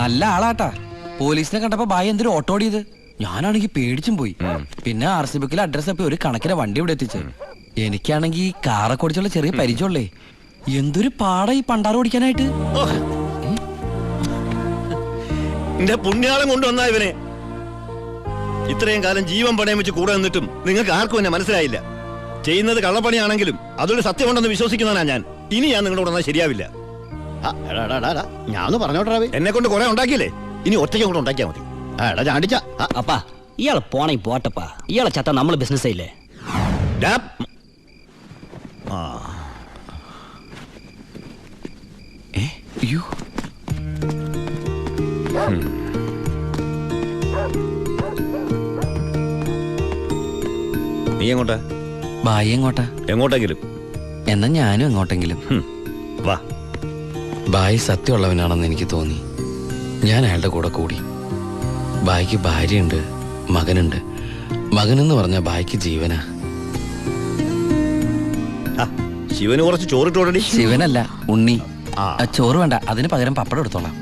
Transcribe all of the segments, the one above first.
നല്ല ആളാട്ടാ. പോലീസിനെ കണ്ടപ്പോ ബായി എന്തൊരു ഓട്ടോ ഓടിയത്. ഞാനാണെങ്കി പേടിച്ചും പോയി. പിന്നെ RC ബുക്കിൽ അഡ്രസ് അപ്പൊ ഒരു കണക്കിന് വണ്ടി ഇവിടെ എത്തിച്ച്. എനിക്കാണെങ്കി കാറൊക്കെ ഓടിച്ചുള്ള ചെറിയ പരിചയമുള്ളേ. എന്തൊരു പാടാ ഈ പണ്ടാറ് ഓടിക്കാനായിട്ട്. എന്റെ പുണ്യാളം കൊണ്ടുവന്നാ ഇവനെ. ഇത്രയും കാലം ജീവൻ പണയം വെച്ച് കൂടെ നിന്നിട്ടും നിങ്ങൾക്ക് ആർക്കും എന്നെ മനസ്സിലായില്ല. ചെയ്യുന്നത് കള്ളപ്പണിയാണെങ്കിലും അതൊരു സത്യമുണ്ടെന്ന് വിശ്വസിക്കുന്നവനാ ഞാൻ. ഇനി ഞാൻ നിങ്ങളോട് വന്നാൽ ശരിയാവില്ല. ഞാൻ പറഞ്ഞോട്ടെ, എന്നെ കൊണ്ട് കുറെ ഉണ്ടാക്കിയില്ലേ, ഇനി ഒറ്റയ്ക്ക് കൂടെ ഉണ്ടാക്കിയാ മതി. ചാണ്ടിച്ച അപ്പാ ഇയാളെ പോണേ പോട്ടപ്പാ. ഇയാളെ ചത്ത നമ്മള് ബിസിനസ് ഇല്ലേ. നീ എങ്ങോട്ടാ? ബായി എങ്ങോട്ടാ? എങ്ങോട്ടെങ്കിലും. എന്നാ ഞാനും എങ്ങോട്ടെങ്കിലും. വാ. ബായി സത്യമുള്ളവനാണെന്ന് എനിക്ക് തോന്നി. ഞാൻ അയാളുടെ കൂടെ കൂടി. ബായിക്ക് ഭാര്യയുണ്ട്, മകനുണ്ട്. മകനെന്ന് പറഞ്ഞ ബായിക്ക് ജീവനാ. ശിവന് കുറച്ച് ചോറിട്ടോടി. ശിവനല്ല, ഉണ്ണി. ചോറ് വേണ്ട, അതിന് പകരം പപ്പടം എടുത്തോളാം.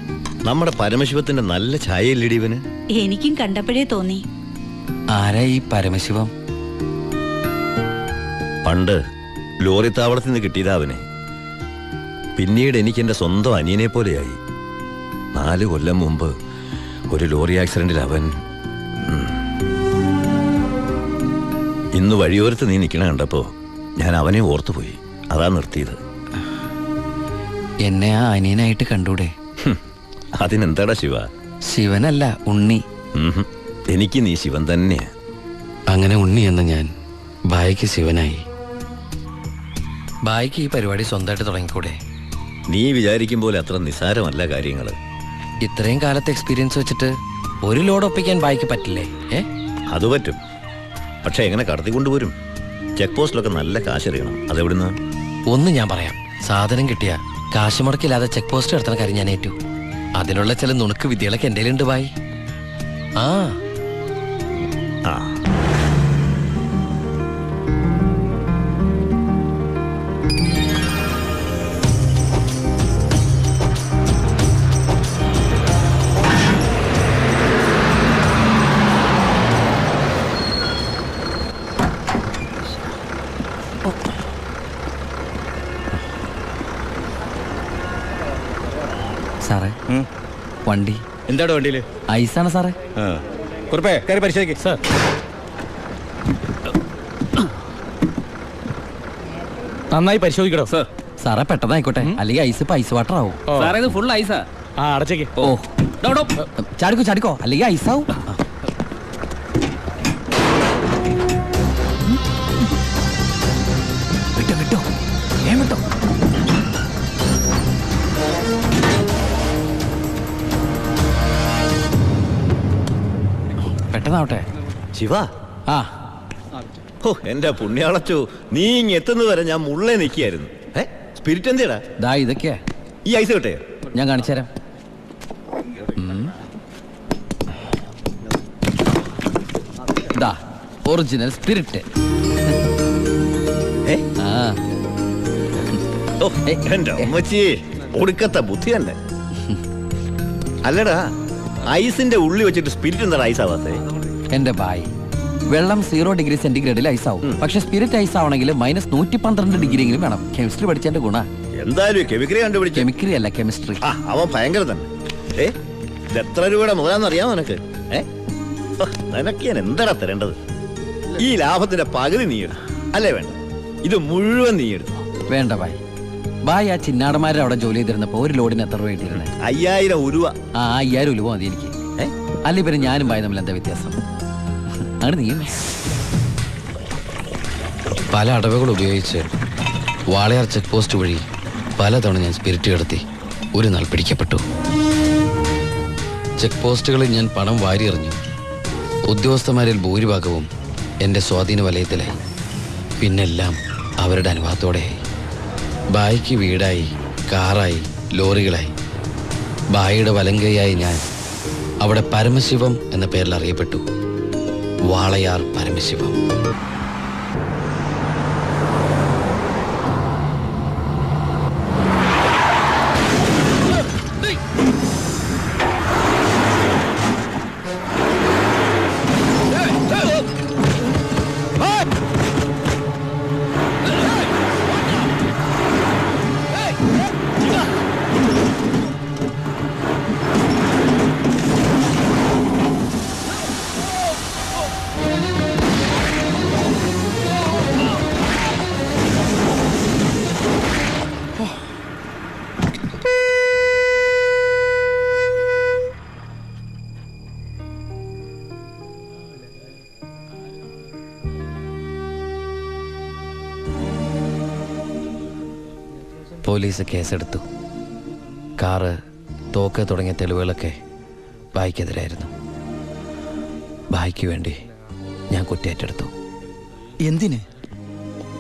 നമ്മുടെ പരമശിവത്തിന്റെ നല്ല ഛായയില്ലടി ഇവന്. എനിക്കും കണ്ടപ്പോഴേ തോന്നി. ആരാ ഈ പരമശിവം? പണ്ട് ലോറി താവളത്തിൽ നിന്ന് കിട്ടിയതാ അവനെ. പിന്നീട് എനിക്ക് എന്റെ സ്വന്തം അനിയനെ പോലെയായി. 4 കൊല്ലം മുമ്പ് ഒരു ലോറി ആക്സിഡന്റിൽ അവൻ. ഇന്ന് വഴിയോരത്ത് നീ നിൽക്കണ കണ്ടപ്പോ ഞാൻ അവനെ ഓർത്തുപോയി. അതാ നിർത്തിയത്. എന്നെ ആ അനിയനായിട്ട് കണ്ടൂടെ? അതിനെന്താടാ ശിവ? ശിവനല്ല, ഉണ്ണി. എനിക്ക് നീ ശിവൻ തന്നെയാ. അങ്ങനെ ഉണ്ണി എന്ന ഞാൻ ബായിക്ക് ശിവനായി. ബായിക്ക് ഈ പരിപാടി സ്വന്തമായിട്ട് തുടങ്ങിക്കൂടെ? നീ വിചാരിക്കും പോലെ അത്ര നിസാരമല്ല കാര്യങ്ങള്. ഇത്രയും കാലത്തെ എക്സ്പീരിയൻസ് വെച്ചിട്ട് ഒരു ലോഡ് ഒപ്പിക്കാൻ ബായിക്ക് പറ്റില്ലേ? അത് പറ്റും. പക്ഷെ എങ്ങനെ കടത്തിക്കൊണ്ടുവരും? ചെക്ക് പോസ്റ്റിലൊക്കെ നല്ല കാശറിയണം. അതെവിടുന്ന്? ഒന്ന് ഞാൻ പറയാം. സാധനം കിട്ടിയ കാശ് മുടക്കില്ലാതെ ചെക്ക് പോസ്റ്റ് എടുത്തുന്ന കാര്യം ഞാൻ ഏറ്റു. അതിനുള്ള ചില നുണുക്ക് വിദ്യകളൊക്കെ എൻ്റെ ഉണ്ട് ബായി. ആ സാറേ, വണ്ടി. എന്താണ് വണ്ടിയില്? ഐസാണ് സാറേ. കുറിപ്പേ കയറി പരിശോധിക്കും സാർ. നന്നായി പരിശോധിക്കണോ സാർ? സാറേ പെട്ടെന്നായിക്കോട്ടെ, അല്ലെങ്കിൽ ഐസ് ഇപ്പൊ ഐസ് വാട്ടർ ആവും. സാറേ ഇത് ഫുൾ ഐസാ. അടച്ചേക്ക്. ഓ ചാടിക്കോ ചാടിക്കോ, അല്ലെങ്കിൽ ഐസാവും. വിട്ടോ വിട്ടോ, വിട്ടോ. പെട്ടെന്നാവട്ടെ. ശിവ. എന്റെ പുണ്യാളച്ചോ, നീ ഇങ്ങ് എത്തുന്നത് വരെ ഞാൻ മുള്ളേ നിൽക്കുകയായിരുന്നു. സ്പിരിറ്റ് എന്തിയടാ? ദാ ഇതൊക്കെയാ. ഈ ഐസ് കിട്ടേ? ഞാൻ കാണിച്ചുതരാം. ദാ ഒറിജിനൽ സ്പിരിറ്റ്. എന്റെ അമ്മച്ചി, ഒടുക്കത്തെ ബുദ്ധി തന്നെ. അല്ലടാ, ഐസിന്റെ ഉള്ളി വെച്ചിട്ട് സ്പിരിറ്റ് എന്താ ഐസ് ആവാത്തേ? എന്റെ ബായ്, വെള്ളം 0 ഡിഗ്രി സെന്റിഗ്രേഡിൽ ഐസ് ആവും. പക്ഷെ സ്പിരിറ്റ് ഐസ് ആവണമെങ്കിൽ -112 ഡിഗ്രി എങ്കിലും വേണം. കെമിസ്ട്രി പഠിച്ചതിന്റെ ഗുണ. എന്തായാലും കെമിക്കറി കണ്ടുപിടിച്ചു. കെമിക്കറി അല്ല, കെമിസ്ട്രി. അവൻ ഭയങ്കര തന്നെ. ഇത് എത്ര രൂപയുടെ മുതലാന്ന് അറിയാമോ നിനക്ക്? നിനക്ക് ഞാൻ എന്താടാ തരേണ്ടത്? ഈ ലാഭത്തിന്റെ പകുതി നീ എടു. അല്ലേ വേണ്ട, ഇത് മുഴുവൻ നീ എടുത്തു. വേണ്ട ബായ്. ബായ് ആ ചിന്നാടന്മാരെ അവിടെ ജോലി ചെയ്തിരുന്നപ്പോ ഒരു ലോഡിന് എത്ര രൂപ കിട്ടിയിരുന്നത്? 5000 ഉരുവ. 5000 ഉലുവ മതി എനിക്ക്. അല്ല ഇവര് ഞാനും ബായ് തമ്മിൽ എന്താ വ്യത്യാസം? അങ്ങനെ നീ പല അടവുകൾ ഉപയോഗിച്ച് വാളയാർ ചെക്ക് പോസ്റ്റ് വഴി പലതവണ ഞാൻ സ്പിരിറ്റ് കടത്തി ഒരു നാൾ പിടിക്കപ്പെട്ടു. ചെക്ക് പോസ്റ്റുകളിൽ ഞാൻ പണം വാരിയെറിഞ്ഞു. ഉദ്യോഗസ്ഥന്മാരിൽ ഭൂരിഭാഗവും എൻ്റെ സ്വാധീന വലയത്തിലായി. പിന്നെല്ലാം അവരുടെ അനുവാദത്തോടെയായി. ബായിക്ക് വീടായി, കാറായി, ലോറികളായി. ബായിയുടെ വലങ്കയായി ഞാൻ അവിടെ പരമശിവം എന്ന പേരിൽ അറിയപ്പെട്ടു. വാളയാർ പരമശിവം. പോലീസ് കേസെടുത്തു. കാറ്, തോക്ക് തുടങ്ങിയ തെളിവുകളൊക്കെ ഭായിക്കെതിരായിരുന്നു. ഭായിക്ക് വേണ്ടി ഞാൻ കുറ്റേറ്റെടുത്തു. എന്തിന്?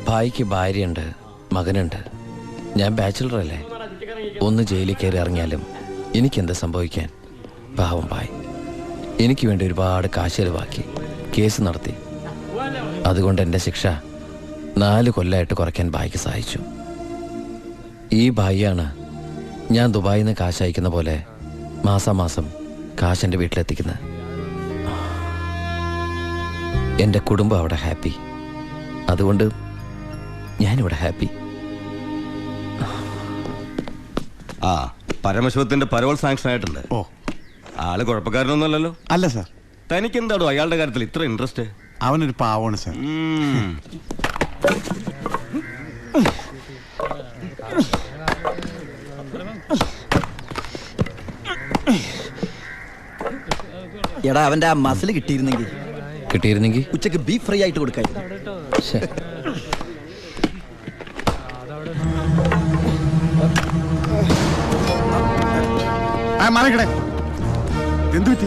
ഭായിക്ക് ഭാര്യയുണ്ട്, മകനുണ്ട്. ഞാൻ ബാച്ചിലറല്ലേ. ഒന്ന് ജയിലിൽ കയറി ഇറങ്ങിയാലും എനിക്കെന്ത് സംഭവിക്കാൻ? പാവം ഭായ് എനിക്ക് വേണ്ടി ഒരുപാട് കാശ് ചെലവാക്കി കേസ് നടത്തി. അതുകൊണ്ട് എൻ്റെ ശിക്ഷ 4 കൊല്ലമായിട്ട് കുറയ്ക്കാൻ ഭായിക്ക് സഹായിച്ചു. ഈ ഭായിയാണ് ഞാൻ ദുബായിൽ നിന്ന് കാശ് അയക്കുന്ന പോലെ മാസാമാസം കാശ് എൻ്റെ വീട്ടിലെത്തിക്കുന്നത്. എൻ്റെ കുടുംബം അവിടെ ഹാപ്പി. അതുകൊണ്ട് ഞാനിവിടെ ഹാപ്പി. ആ പരമശിവത്തിന്റെ പരോൾ സാങ്ഷൻ ആയിട്ടുണ്ട്. ഓ, ആള് കുഴപ്പക്കാരനൊന്നുമല്ലല്ലോ. അല്ല സാർ, തനിക്ക് എന്താടോ അയാളുടെ കാര്യത്തിൽ ഇത്ര ഇൻട്രസ്റ്റ്? അവനൊരു പാവമാണ് സാർ. എടാ അവന്റെ ആ മസിൽ കിട്ടിയിരുന്നെങ്കിൽ ഉച്ചക്ക് ബീഫ് ഫ്രൈ ആയിട്ട് കൊടുക്കായിരുന്നു. മാറിക്കടേ, എന്തു പറ്റി?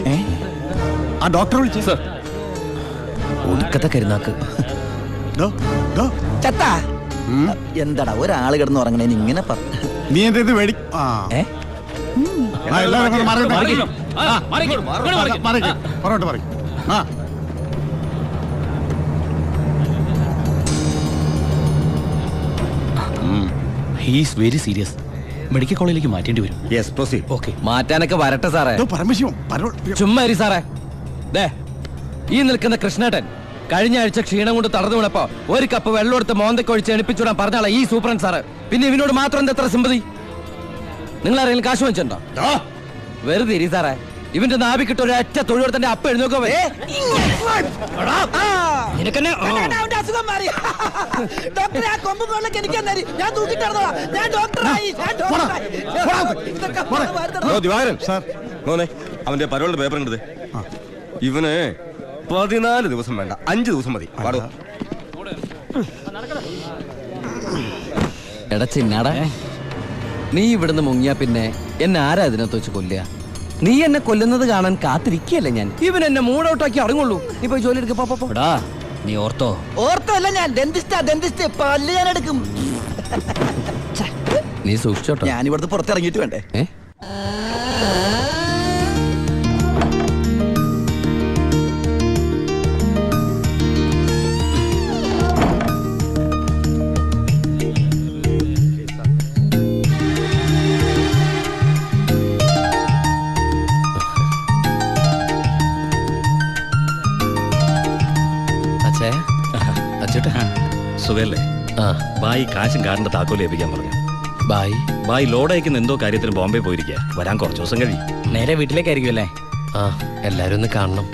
ആ ഡോക്ടറെ വിളിച്ചു. ഒടുക്കത്തെ കരുനാക്ക്. ചത്താ എന്താടാ ഒരാള് കിടന്ന് ഉറങ്ങണേന് ഇങ്ങനെ നീ എന്താ ഇത് വേടി? എല്ലാവരും പുറകോട്ട് പറയും. ആ ഹീസ് വെരി സീരിയസ്. മെഡിക്കൽ കോളേജിലേക്ക് മാറ്റേണ്ടി വരും. Yes proceed. ഓക്കെ. മാറ്റാനൊക്കെ വരട്ടെ സാറേ. പരമശിവം ചുമ്മാ ഇരി സാറേ. ദേ ഈ നിൽക്കുന്ന കൃഷ്ണേട്ടൻ കഴിഞ്ഞ ആഴ്ച ക്ഷീണം കൊണ്ട് തളർന്നു വീണപ്പോ 1 കപ്പ് വെള്ളം എടുത്ത് മോന്തക്കൊഴിച്ച് എണിപ്പിച്ചുവിടാൻ പറഞ്ഞാളാ ഈ സൂപ്രണ്ട് സാറ്. പിന്നെ ഇവനോട് മാത്രം എന്താ എത്ര സിമ്പതി? നിങ്ങൾ ആരെങ്കിലും കാശ് വെച്ചിട്ടുണ്ടോ? വെറുതെ ഇരി സാറേ. ഇവന്റെ നാവിക്കിട്ട് ഒരു ഒറ്റ തൊഴിലെടുത്തന്റെ അപ്പ എഴുന്നോക്കോ. ദിവാകരൻ മോനെ അവന്റെ പരോളിന്റെ പേപ്പർ കണ്ടത്. ഇവന് 14 ദിവസം വേണ്ട, 5 ദിവസം മതി. പാടോ. എടാ ചിന്നാടാ, നീ ഇവിടുന്ന് മുങ്ങിയാ പിന്നെ എന്നെ ആരാ അതിനകത്ത് വെച്ച് കൊല്ലുക? നീ എന്നെ കൊല്ലുന്നത് കാണാൻ കാത്തിരിക്കല്ലേ ഞാൻ. ഇവൻ എന്നെ മൂടൗട്ടാക്കി അടങ്ങുള്ളൂ. നീ പോയി ജോലി എടുക്ക. എടാ നീ ഓർത്തോ ഓർത്തല്ല ഞാൻ ഡെന്റിസ്റ്റ് പല്ല് ഞാൻ എടുക്കും. നീ സൂക്ഷിച്ചോട്ടോ. ഞാൻ ഇവിടുന്ന് പുറത്തിറങ്ങിയിട്ട് വേണ്ടേ? സുഖല്ലേ? ബായി കാശും കാറിന്റെ താക്കോല് ഏൽപ്പിക്കാൻ പറഞ്ഞു. ബായി ലോഡ് അയക്കുന്ന എന്തോ കാര്യത്തിന് ബോംബെ പോയിരിക്കുക. വരാൻ കുറച്ച് ദിവസം കഴിയും. നേരെ വീട്ടിലേക്കായിരിക്കും അല്ലേ? എല്ലാരും ഒന്ന് കാണണം.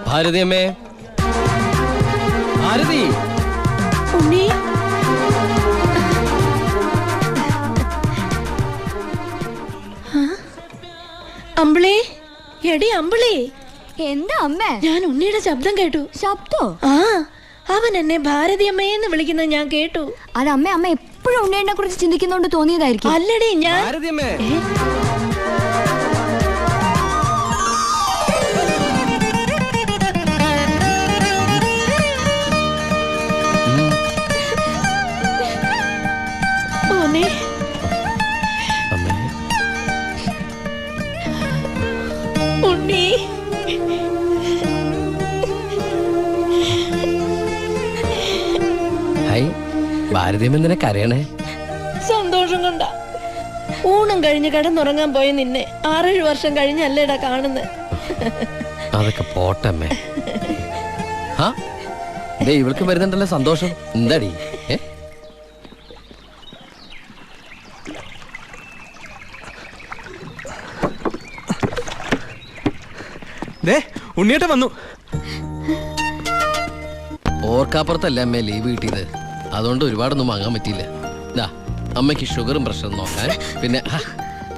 ഭാരതി അമ്മേ, ഭാരതി. അമ്പിളി, എടി അമ്പിളി. എന്താ അമ്മേ? ഞാൻ ഉണ്ണിയുടെ ശബ്ദം കേട്ടു. ശബ്ദോ? ആ, അവൻ എന്നെ ഭാരതി അമ്മയെന്ന് വിളിക്കുന്നത് ഞാൻ കേട്ടു. അത് അമ്മ എപ്പോഴും ഉണ്ണിയെ കുറിച്ച് ചിന്തിക്കുന്നോണ്ട് തോന്നിയതായിരിക്കും. അല്ലടി ഞാൻ. ഭാരതി അമ്മേ. ഉണ്ണി, ഭാരതീയം എന്തിനാ കരയണേ? സന്തോഷം കൊണ്ട. ഊണം കഴിഞ്ഞ് കിടന്നുറങ്ങാൻ പോയ നിന്നെ 6-7 വർഷം കഴിഞ്ഞല്ലേടാ കാണുന്നത്. അതൊക്കെ പോട്ടമ്മേ. ഇവൾക്ക് വരുന്നുണ്ടല്ലോ സന്തോഷം. എന്താടി ഉണ്ണിയേട്ടൻ വന്നു. ഓർക്കാപ്പുറത്തല്ല അമ്മ ലീവ് കിട്ടിയത്, അതുകൊണ്ട് ഒരുപാടൊന്നും വാങ്ങാൻ പറ്റിയില്ല. ദാ അമ്മയ്ക്ക് ഷുഗറും പ്രഷറും നോക്കാൻ, പിന്നെ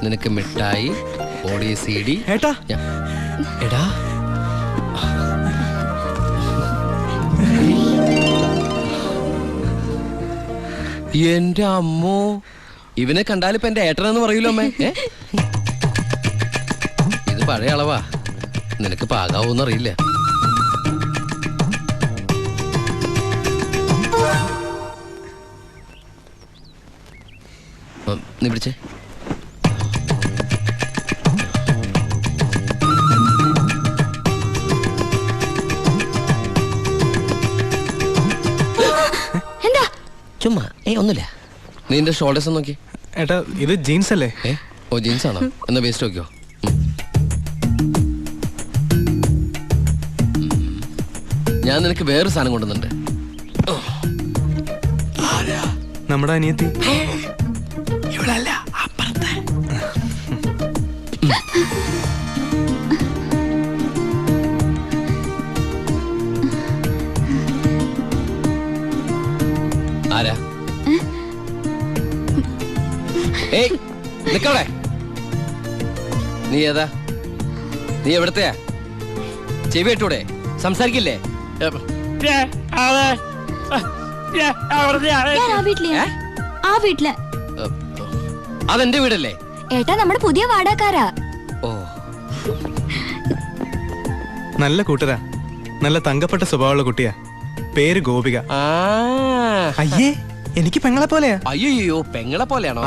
നിനക്ക് മിഠായി, ഓടി CD. ഏട്ടാ എടാ എന്റെ അമ്മോ, ഇവനെ കണ്ടാലിപ്പോ എന്റെ ഏട്ടനെന്ന് പറയൂലോ അമ്മേ. ഇത് പഴയ അളവാ, നിനക്ക് പാകാവൂന്നറിയില്ല. നീ പിടിച്ചേ. ചുമ്മാ ഒന്നുമില്ല. നീ എന്റെ ഷോൾഡേഴ്സ് നോക്കി. ഏട്ടാ ഇത് ജീൻസ് അല്ലേ? ഓ ജീൻസ് ആണോ? എന്നാ വേസ്റ്റ് നോക്കിയോ. ഞാൻ നിനക്ക് വേറൊരു സാധനം കൊണ്ടുവന്നുണ്ട്. നമ്മുടെ അനിയത്തി. ഇവളല്ല, അപ്പുറത്തെ. ആരാ? ഏയ് നിക്കവിടെ. നീ ഏതാ? നീ എവിടത്തെയാ? ചെവി ഇട്ടൂടെ? സംസാരിക്കില്ലേ? അതെന്റെ വീടല്ലേ? ഏട്ടാ നമ്മുടെ പുതിയ വാടകക്കാരാ. ഓ നല്ല കൂട്ടരാ, നല്ല തങ്കപ്പെട്ട സ്വഭാവമുള്ള കുട്ടിയാ. പേര് ഗോപിക. അയ്യേ എനിക്ക് പെങ്ങളെ പോലെയാ. അയ്യോ പെങ്ങളെ പോലെയാണോ?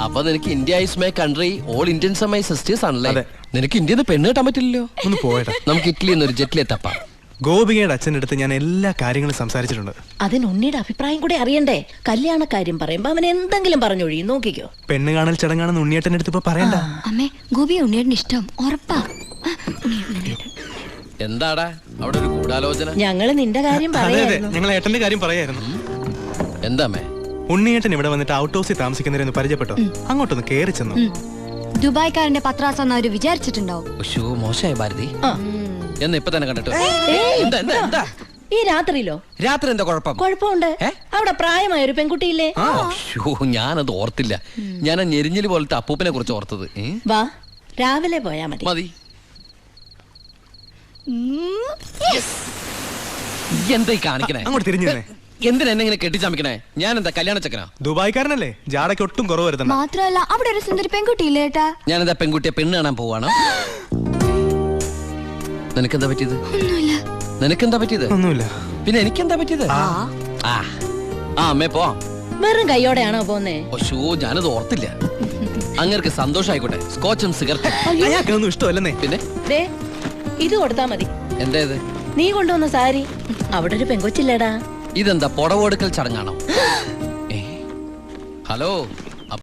അപ്പൊ നിനക്ക് India is my country, all Indians are my sisters ആണല്ലേ? നിനക്ക് ഇന്ത്യന്ന് പെണ്ണ് കിട്ടാൻ പറ്റില്ലല്ലോ. ഒന്ന് പോയടാ. നമുക്ക് ഇറ്റലിയിൽ നിന്ന് ഒരു ജെറ്റിലെ തപ്പാം. ഗോപികയുടെ അച്ഛൻ്റെ അടുത്ത് ഞാൻ എല്ലാ കാര്യങ്ങളും സംസാരിച്ചിട്ടുണ്ട്. അതിന് ഉണ്ണിയുടെ അഭിപ്രായം കൂടെ അറിയണ്ടേ? കല്യാണ കാര്യം പറയുമ്പോ അവൻ എന്തെങ്കിലും പറഞ്ഞൊഴിയും, നോക്കിക്കോ. പെണ്ണ് കാണൽ ചടങ്ങാണെന്ന് ഉണ്ണിയേട്ടൻ്റെ അടുത്ത് ഇപ്പൊ പറയണ്ട. അമ്മേ ഗോപിയെ ഉണ്ണിയേട്ടന് ഇഷ്ടം ഉറപ്പാ. എന്താടാ അവിടെ ഒരു ഗൂഢാലോചന? ഞങ്ങള് നിന്റെ കാര്യം പറയായിരുന്നു. ഞങ്ങൾ ഏട്ടന്റെ കാര്യം പറയായിരുന്നു. എന്താമേ? ഉണ്ണിയേട്ടൻ ഇവിടെ വന്നിട്ട് ഔട്ട് ഹൗസിൽ താമസിക്കുന്നവരെന്ന് പരിചയപ്പെട്ടോ, അങ്ങോട്ടൊന്ന് കേറി ചെന്നു. ദുബായ്ക്കാരന്റെ പത്രാസെന്ന് അവര് വിചാരിച്ചിട്ടുണ്ടാവും. മോശമായ ഭാരതി എന്ന് ഇപ്പൊ തന്നെ കണ്ടിട്ട്. ഈ രാത്രിയിലോ? രാത്രി എന്താ കുഴപ്പം? കുഴപ്പമുണ്ട്. അവിടെ പ്രായമായ ഒരു പെൺകുട്ടിയില്ലേ? ഞാനത് ഓർത്തില്ല. ഞാൻ ആ ഞെരിഞ്ഞില് പോലത്തെ അപ്പൂപ്പിനെ കുറിച്ച് ഓർത്തത്. വാ, രാവിലെ പോയാ മതി. മതി. എന്താ കാണിക്കണേ? അങ്ങോട്ട് തിരിഞ്ഞു. എന്തിനാ എന്നെ ഇങ്ങനെ കെട്ടിച്ചമിക്കണേ? ഞാൻ എന്താ കല്യാണ ചക്കനാ? ദുബായ്ക്കാരനല്ലേ, ജാടയ്ക്ക് ഒട്ടും കുറവ് വരുത്തണ്ട. മാത്രമല്ല അവിടെ ഒരു സുന്ദരി പെൺകുട്ടിയില്ലേ ഏട്ടാ? ഞാനെന്താ പെൺകുട്ടിയെ പെണ്ണ് കാണാൻ പോവാണോ? നിനക്കെന്താ പറ്റിയത്? നിനക്കെന്താ പറ്റിയത്? ഒന്നുമില്ല. പിന്നെ എനിക്കെന്താ പറ്റിയത്? അമ്മേ പോ. വെറും കൈയോടെയാണോ പോന്നേ? ഞാനത് ഓർത്തില്ല. അങ്ങർക്ക് സന്തോഷായിക്കോട്ടെ. സ്കോച്ചും സിഗരറ്റും അയാൾക്കൊന്നും ഇഷ്ടമല്ലെന്നേ. പിന്നെ ഇത് കൊടുത്താ മതി. എന്താ ഇത്? നീ കൊണ്ടുവന്ന സാരി. അവിടെ ഒരു പെങ്കൊച്ചില്ലേടാ. ഇതെന്താ പുടവെടുക്കൽ ചടങ്ങാണോ? ഹലോ